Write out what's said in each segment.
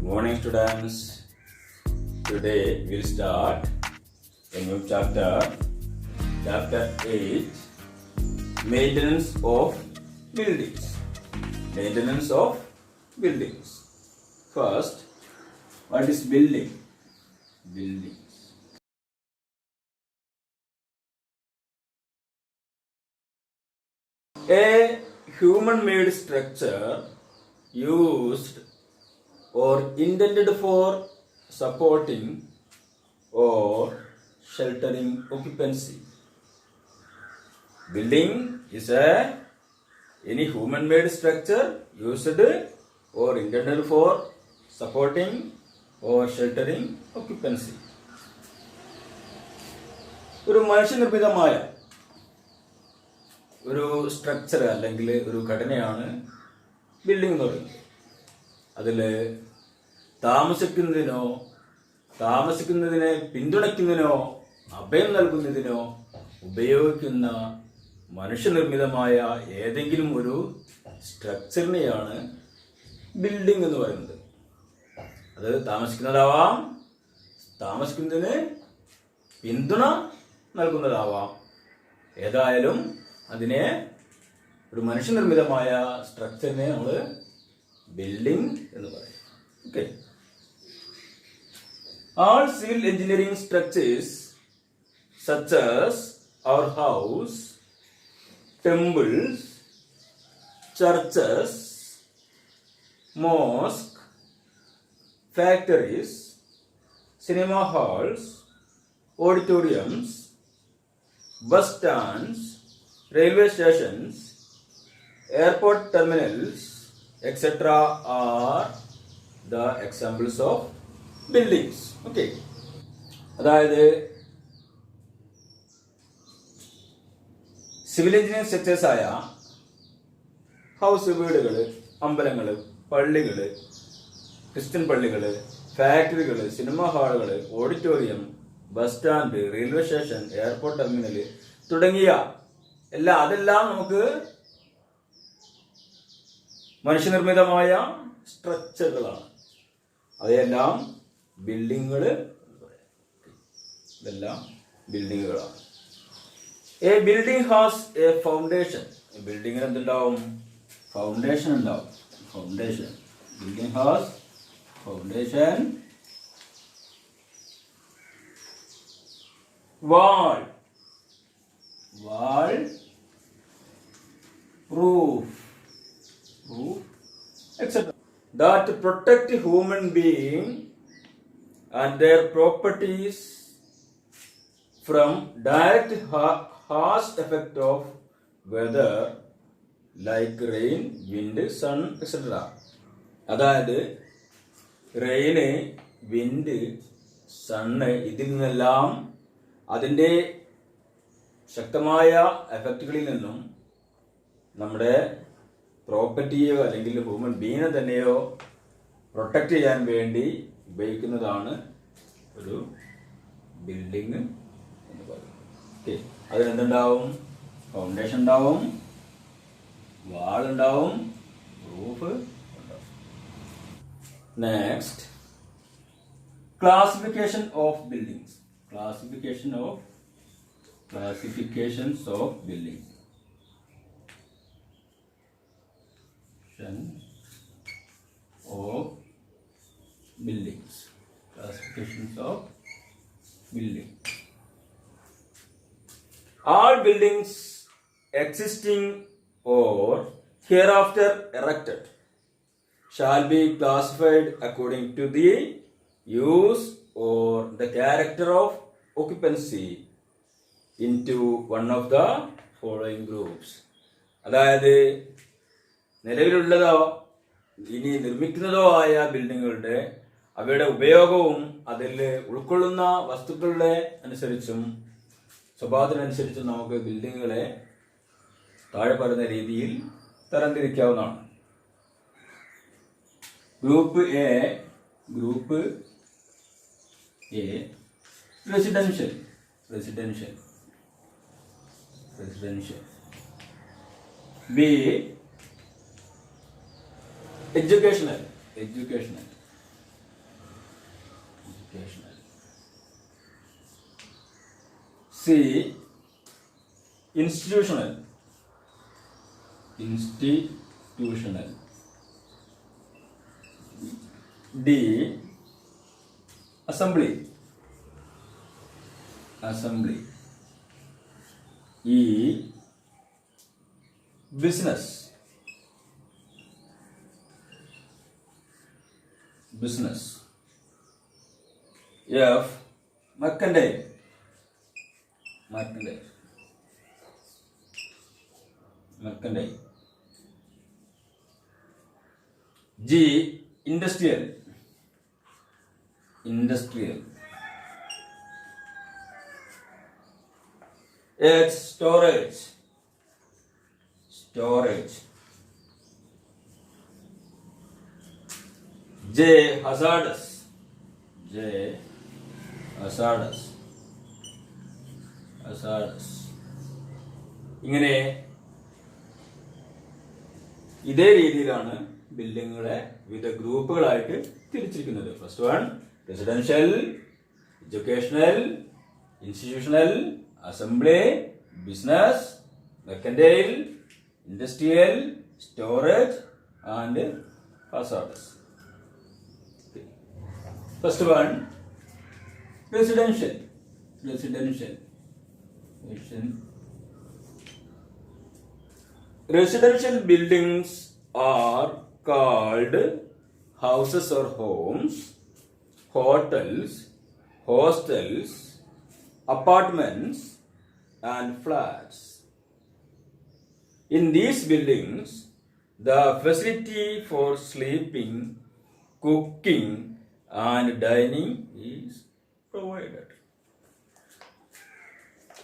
Good morning, students. Today we'll start a new chapter, chapter 8, maintenance of buildings. Maintenance of buildings. First, what is building? Buildings. A human-made structure used or intended for supporting or sheltering occupancy. Building is any human-made structure used or intended for supporting or sheltering occupancy. ഒരു മനുഷ്യനിർമ്മിതമായ ഒരു structure അല്ലെങ്കിൽ ഒരു ഘടനയാണ് building എന്ന് പറയുന്നത്. അതിൽ താമസിക്കുന്നതിനെ പിന്തുണയ്ക്കുന്നതിനോ അഭയം നൽകുന്നതിനോ ഉപയോഗിക്കുന്ന മനുഷ്യനിർമ്മിതമായ ഏതെങ്കിലും ഒരു സ്ട്രക്ചറിനെയാണ് ബിൽഡിംഗ് എന്ന് പറയുന്നത്. അത് താമസിക്കുന്നതാവാം, താമസിക്കുന്നതിന് പിന്തുണ നൽകുന്നതാവാം. ഏതായാലും അതിനെ ഒരു മനുഷ്യനിർമ്മിതമായ സ്ട്രക്ചറിനെ നമ്മൾ ബിൽഡിംഗ് എന്ന് പറയും. Okay. All civil engineering structures such as our house, temples, churches, mosques, factories, cinema halls, auditoriums, bus stands, railway stations, airport terminals, etc. are the examples of buildings. Okay. അതായത് സിവിൽ എഞ്ചിനീയറിംഗ് സ്ട്രക്ചേഴ്സ് ആയ house, വീടുകൾ, അമ്പലങ്ങൾ, പള്ളികൾ, Christian പള്ളികൾ, ഫാക്ടറികൾ, cinema ഹാളുകൾ, auditorium, bus stand, railway station, airport terminal തുടങ്ങിയ അതെല്ലാം നമുക്ക് മനുഷ്യനിർമ്മിതമായ സ്ട്രക്ചറുകളാണ്. അവയെല്ലാം ബിൽഡിങ്ങുകൾ. ഇതെല്ലാം ബിൽഡിങ്ങുകളാണ്. A building has a foundation. ബിൽഡിങ്ങിന് എന്തുണ്ടാവും? ഫൗണ്ടേഷൻ ഉണ്ടാവും. Foundation. Building has foundation. Wall, roof, etc. that protect human being and their properties from direct harsh effect of weather like rain, wind, sun, etc. അതായത് rain, wind, sun ഇതിൽ നിന്നെല്ലാം അതിൻ്റെ ശക്തമായ എഫക്റ്റുകളിൽ നിന്നും നമ്മുടെ പ്രോപ്പർട്ടിയോ അല്ലെങ്കിൽ ഹ്യൂമൻ ബീങ്ങിനെ തന്നെയോ പ്രൊട്ടക്റ്റ് ചെയ്യാൻ വേണ്ടി ഉപയോഗിക്കുന്നതാണ് ഒരു ബിൽഡിങ് എന്ന് പറയുന്നത്. ഓക്കെ. അതിനെന്തുണ്ടാവും? ഫൗണ്ടേഷൻ ഉണ്ടാവും, വാൾ ഉണ്ടാവും, റൂഫ് ഉണ്ടാവും. Next, classification of buildings. Classifications of buildings. Classifications of buildings. All buildings existing or hereafter erected shall be classified according to the use or the character of occupancy into one of the following groups. അതായത് നിലവിലുള്ളതോ ഇനി നിർമ്മിക്കുന്നതോ ആയ ബിൽഡിങ്ങുകളുടെ അവയുടെ ഉപയോഗവും അതിൽ ഉൾക്കൊള്ളുന്ന വസ്തുക്കളുടെ അനുസരിച്ചും സ്വഭാവത്തിനനുസരിച്ചും നമുക്ക് ബിൽഡിങ്ങുകളെ താഴെ പറയുന്ന രീതിയിൽ തരംതിരിക്കാവുന്നതാണ്. Group A residential. B educational. educational. C. Institutional. Institutional. D. Assembly. Assembly. E. Business. Business. F. Mercantile. Mercantile. Mercantile. G. Industrial. Industrial. H. Storage. Storage. J. Hazardous. J. Hazardous. Hazardous. ഇങ്ങനെ ഇതേ രീതിയിലാണ് ബിൽഡിങ്ങുകളെ വിവിധ ഗ്രൂപ്പുകളായിട്ട് തിരിച്ചിരിക്കുന്നത്. First one residential, educational, institutional, assembly, business, mercantile, industrial, storage and hazardous. First one residential. Residential buildings are called houses or homes, hotels, hostels, apartments and flats. In these buildings, the facility for sleeping, cooking and dining is provided.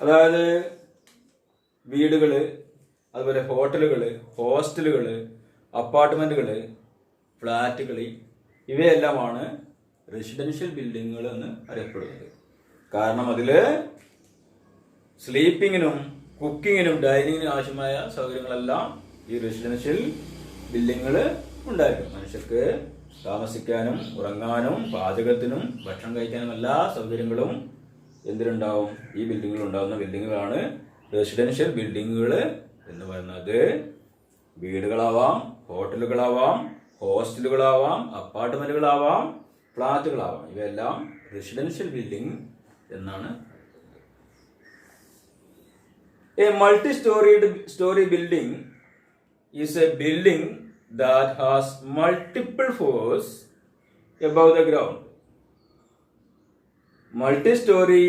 അതായത് വീടുകൾ, അതുപോലെ ഹോട്ടലുകൾ, ഹോസ്റ്റലുകൾ, അപ്പാർട്ട്മെന്റുകൾ, ഫ്ലാറ്റുകൾ, ഇവയെല്ലാമാണ് residential ബിൽഡിങ്ങുകൾ എന്ന് അറിയപ്പെടുന്നത്. കാരണം അതിൽ സ്ലീപ്പിങ്ങിനും കുക്കിങ്ങിനും ഡൈനിങ്ങിനും ആവശ്യമായ സൗകര്യങ്ങളെല്ലാം ഈ റെസിഡൻഷ്യൽ ബിൽഡിങ്ങുകൾ ഉണ്ടായിരിക്കും. മനുഷ്യർക്ക് താമസിക്കാനും ഉറങ്ങാനും പാചകത്തിനും ഭക്ഷണം കഴിക്കാനും എല്ലാ സൗകര്യങ്ങളും എന്തിനുണ്ടാവും? ഈ ബിൽഡിങ്ങുകൾ ഉണ്ടാകുന്ന ബിൽഡിങ്ങുകളാണ് റെസിഡൻഷ്യൽ ബിൽഡിങ്ങുകൾ എന്ന് പറയുന്നത്. വീടുകളാവാം, ഹോട്ടലുകളാവാം, ഹോസ്റ്റലുകളാവാം, അപ്പാർട്ട്മെന്റുകളാവാം, ഫ്ലാറ്റുകളാവാം, ഇവയെല്ലാം റെസിഡൻഷ്യൽ ബിൽഡിംഗ് എന്നാണ്. A multi-story building is a building that has multiple floors above the ground. Multi-story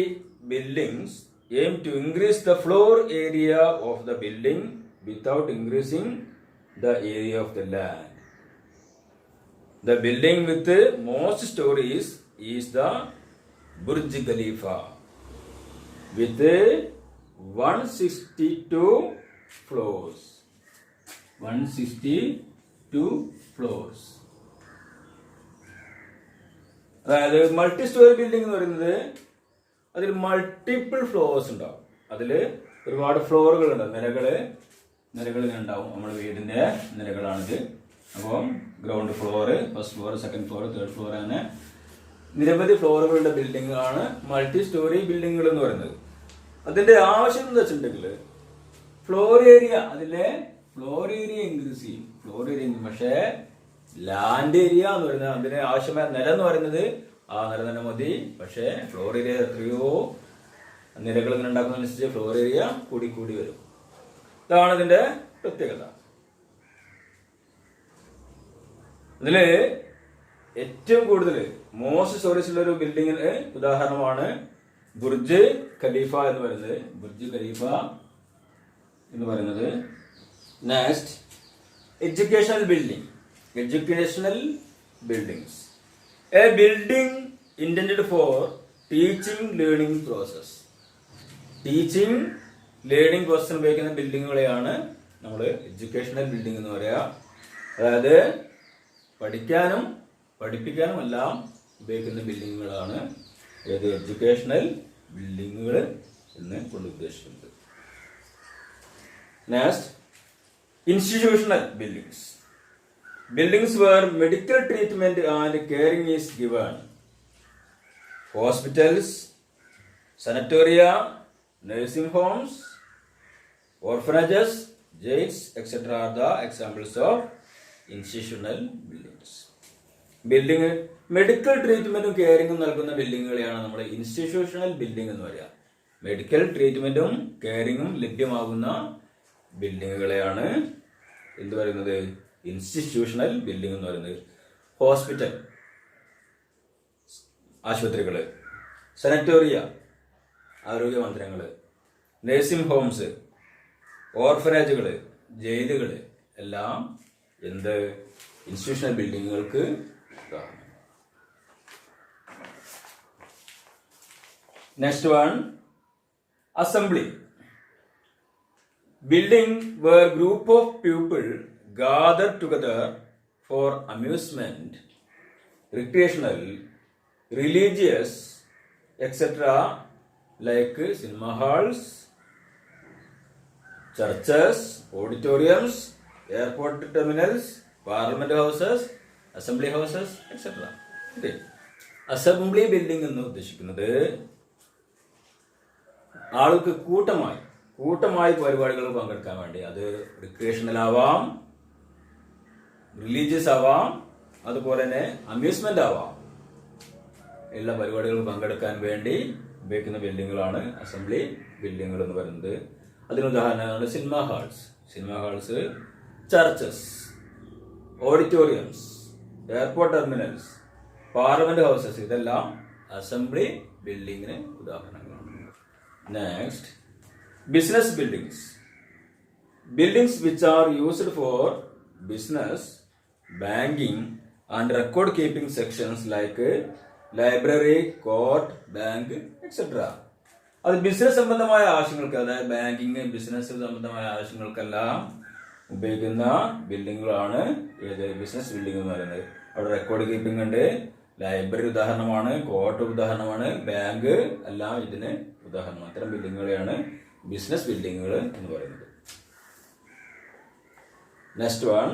buildings aim to increase the floor area of the building without increasing the area of the land. The building with the most stories is the Burj Khalifa with 162 floors. 162 floors. അതായത് multi story building എന്ന് പറയുന്നത് അതിൽ multiple floors ഉണ്ടാവും. അതിൽ ഒരുപാട് ഫ്ലോറുകൾ ഉണ്ടാവും, നിലകൾ ഉണ്ടാവും. നമ്മുടെ വീടിന്റെ നിലകളാണിത്. അപ്പോൾ ground floor, first floor, second floor, third floor, അങ്ങനെ നിരവധി ഫ്ലോറുകളുടെ ബിൽഡിംഗ് ആണ് മൾട്ടി സ്റ്റോറി ബിൽഡിങ്ങുകൾ എന്ന് പറയുന്നത്. അതിന്റെ ആവശ്യം എന്താ വെച്ചിട്ടുണ്ടെങ്കിൽ ഫ്ലോർ ഏരിയ, അതിലെ ഫ്ലോർ ഏരിയ ഇൻക്രീസ് ചെയ്യും. ഫ്ലോർ ഏരിയ, പക്ഷേ ലാൻഡ് ഏരിയ എന്ന് പറയുന്നത് അതിന് ആവശ്യമായ നില എന്ന് പറയുന്നത് ആ നില തന്നെ മതി. പക്ഷേ ഫ്ലോർ ഏരിയ എത്രയോ നിലകൾ ഇങ്ങനെ ഉണ്ടാക്കുന്നതനുസരിച്ച് ഫ്ലോർ ഏരിയ കൂടി കൂടി വരും. ഇതാണ് ഇതിന്റെ പ്രത്യേകത. ഇതില് ഏറ്റവും കൂടുതൽ മോസ്റ്റ് സ്റ്റോറേജ് ഉള്ള ഒരു ബിൽഡിങ്ങിന് ഉദാഹരണമാണ് ബുർജ് ഖലീഫ എന്ന് പറയുന്നത്. ബുർജ് ഖലീഫ എന്ന് പറയുന്നത്. Next, educational building. Educational buildings, a building intended for teaching learning process. Teaching learning പ്രോസസ്സിന് ഉപയോഗിക്കുന്ന ബിൽഡിങ്ങുകളെയാണ് നമ്മൾ എഡ്യൂക്കേഷണൽ ബിൽഡിംഗ് എന്ന് പറയുക. അതായത് പഠിക്കാനും പഠിപ്പിക്കാനും എല്ലാം ഉപയോഗിക്കുന്ന ബിൽഡിങ്ങുകളാണ് ഏത് എഡ്യൂക്കേഷണൽ ബിൽഡിങ്ങുകൾ എന്ന് കൊണ്ട് ഉദ്ദേശിക്കുന്നത്. Next, institutional buildings. Buildings where medical treatment and caring is given. hospitals, sanatoria, nursing homes, orphanages, jails, etc. are the examples of institutional buildings. Building medical ട്രീറ്റ്മെന്റും കെയറിങ്ങും നൽകുന്ന ബിൽഡിങ്ങുകളെയാണ് നമ്മൾ ഇൻസ്റ്റിറ്റ്യൂഷണൽ ബിൽഡിംഗ് എന്ന് പറയുക. മെഡിക്കൽ ട്രീറ്റ്മെന്റും കെയറിങ്ങും ലഭ്യമാകുന്ന ബിൽഡിങ്ങുകളെയാണ് എന്ത് പറയുന്നത്? ഇൻസ്റ്റിറ്റ്യൂഷണൽ ബിൽഡിംഗ് എന്ന് പറയുന്നത്. ഹോസ്പിറ്റൽ, ആശുപത്രികൾ, സാനിറ്റോറിയ, ആരോഗ്യ മന്ദിരങ്ങൾ, നഴ്സിംഗ് ഹോംസ്, ഓർഫനേജുകൾ, ജയിലുകൾ എല്ലാം എന്ത് ഇൻസ്റ്റിറ്റ്യൂഷണൽ ബിൽഡിങ്ങുകൾക്ക് ഉദാഹരണം. Next one, assembly. Building where group of people gather together for amusement, recreational, religious, etc. like cinema halls, churches, auditoriums, airport terminals, parliament houses, assembly houses, etc. Okay. Assembly building എന്ന് ഉദ്ദേശിക്കുന്നത് ആൾക്ക് കൂട്ടമായി പരിപാടികളിൽ പങ്കെടുക്കാൻ വേണ്ടി, അത് recreational ആവാം, religious ആവാം, അതുപോലെ തന്നെ അമ്യൂസ്മെന്റ് ആവാം, എല്ലാ പരിപാടികളിൽ പങ്കെടുക്കാൻ വേണ്ടി ഉപയോഗിക്കുന്ന ബിൽഡിങ്ങുകളാണ് അസംബ്ലി ബിൽഡിങ്ങുകൾ എന്ന് പറയുന്നത്. അതിന് ഉദാഹരണമാണ് cinema halls, churches, auditoriums, airport terminals, parliament houses, ഇതെല്ലാം അസംബ്ലി ബിൽഡിങ്ങിന് ഉദാഹരണങ്ങളാണ്. Next, business buildings which are used for business, banking and record keeping sections like library, court, bank, etc. അത് ബിസിനസ് സംബന്ധമായ ആവശ്യങ്ങൾക്ക്, അതായത് ബാങ്കിങ്, ബിസിനസ് സംബന്ധമായ ആവശ്യങ്ങൾക്കെല്ലാം ഉപയോഗിക്കുന്ന ബിൽഡിങ്ങുകളാണ് ഏത് ബിസിനസ് ബിൽഡിംഗ് എന്ന് പറയുന്നത്. അവിടെ റെക്കോർഡ് കീപ്പിംഗ് ഉണ്ട്, ലൈബ്രറി ഉദാഹരണമാണ്, കോർട്ട് ഉദാഹരണമാണ്, ബാങ്ക് എല്ലാം ഇതിന് ഉദാഹരണമാണ്. അത്തരം ബിൽഡിങ്ങുകളെയാണ് ബിസിനസ് ബിൽഡിങ്ങുകൾ എന്ന് പറയുന്നത്. Next one,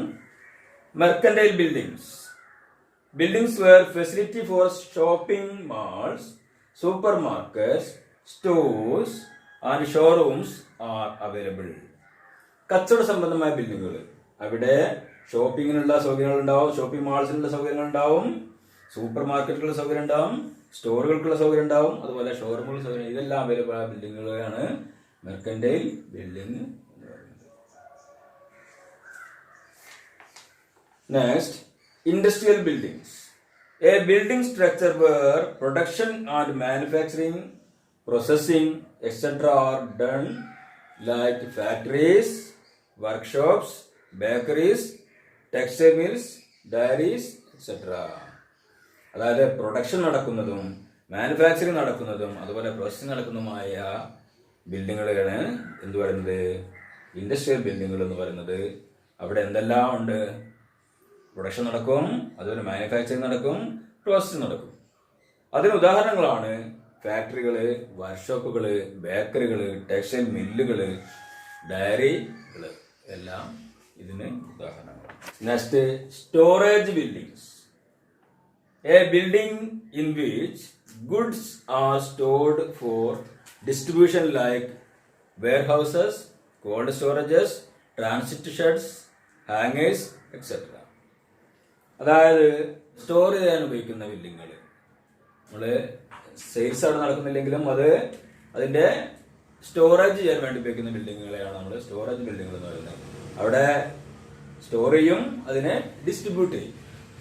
mercantile buildings where facility for shopping malls, supermarkets, stores and showrooms are available. കച്ചവട സംബന്ധമായ ബിൽഡിങ്ങുകൾ, അവിടെ ഷോപ്പിങ്ങിനുള്ള സൗകര്യങ്ങൾ ഉണ്ടാവും, ഷോപ്പിംഗ് മാൾസിനുള്ള സൗകര്യങ്ങൾ ഉണ്ടാവും, സൂപ്പർ മാർക്കറ്റുകളുടെ സൗകര്യം ഉണ്ടാവും, സ്റ്റോറുകൾക്കുള്ള സൗകര്യം ഉണ്ടാവും, അതുപോലെ ഷോറൂമുകളുടെ സൗകര്യം, ഇതെല്ലാം അവൈലബിൾ ആയ ബിൽഡിങ്ങുകളാണ് മെർക്കന്റൈൽ ബിൽഡിംഗ് എന്ന് പറയുന്നത്. Next, industrial buildings. A building structure where production and manufacturing, processing, etcetera are done, like factories, workshops, bakeries, textile mills, dairies, etcetera. അതായത് പ്രൊഡക്ഷൻ നടക്കുന്നതും മാനുഫാക്ചറിംഗ് നടക്കുന്നതും അതുപോലെ പ്രോസസ്സിംഗ് നടക്കുന്നതുമായ ബിൽഡിങ്ങുകളാണ് എന്ത് പറയുന്നത്? ഇൻഡസ്ട്രിയൽ ബിൽഡിങ്ങുകൾ എന്ന് പറയുന്നത്. അവിടെ എന്തെല്ലാം ഉണ്ട്? പ്രൊഡക്ഷൻ നടക്കും, അതുപോലെ മാനുഫാക്ചറിംഗ് നടക്കും, പ്രോസസ്സിംഗ് നടക്കും. അതിന് ഉദാഹരണങ്ങളാണ് ഫാക്ടറികള്, വർക്ക്ഷോപ്പുകള്, ബേക്കറികള്, ടെക്സ്റ്റൈൽ മില്ലുകള്, ഡയറികള്, എല്ലാം ഇതിന് ഉദാഹരണങ്ങളാണ്. Next, storage buildings. A building in which goods are stored for distribution like warehouses, cold storages, transit sheds, hangars, etc. അതായത് സ്റ്റോർ ചെയ്യാൻ ഉപയോഗിക്കുന്ന ബിൽഡിങ്ങുകൾ, നമ്മള് സെയിൽസ് അവിടെ നടക്കുന്നില്ലെങ്കിലും അത് അതിന്റെ സ്റ്റോറേജ് ചെയ്യാൻ വേണ്ടി ഉപയോഗിക്കുന്ന ബിൽഡിങ്ങുകളെയാണ് നമ്മൾ സ്റ്റോറേജ് ബിൽഡിങ്ങുകൾ എന്ന് പറയുന്നത്. അവിടെ സ്റ്റോർ ചെയ്യും, അതിനെ ഡിസ്ട്രിബ്യൂട്ട് ചെയ്യും.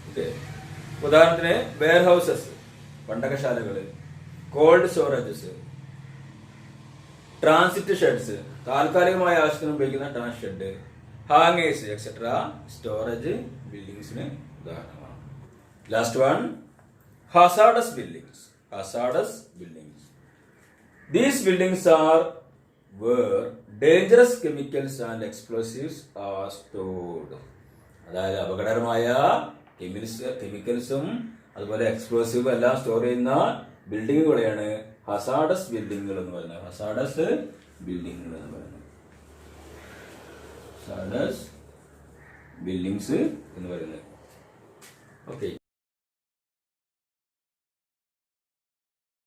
ഓക്കെ, ഉദാഹരണത്തിന് വെയർ ഹൗസസ്, പണ്ടകശാലകള്, കോൾഡ് സ്റ്റോറേജസ്, ട്രാൻസിറ്റ് ഷെഡ്സ്, താൽക്കാലികമായ ആവശ്യത്തിന് ഉപയോഗിക്കുന്ന trans shed, hangars, et cetera storage ബിൽഡിംഗ്സിന് ഉദാഹരണമാണ്. Last one, hazardous buildings. These buildings are where dangerous chemicals and explosives are stored. അതായത് അപകടകരമായ കെമിക്കൽസും അതുപോലെ എക്സ്പ്ലോസീവ് എല്ലാം സ്റ്റോർ ചെയ്യുന്ന ബിൽഡിങ്ങുകളെയാണ് ഹസാർഡസ് ബിൽഡിങ്ങുകൾ എന്ന് പറയുന്നത്. ഹസാർഡസ് ബിൽഡിങ്ങുകൾ എന്ന് പറയുന്നത് ഹസാർഡസ് ബിൽഡിങ്സ് എന്ന് പറയുന്നത്. ഓക്കെ.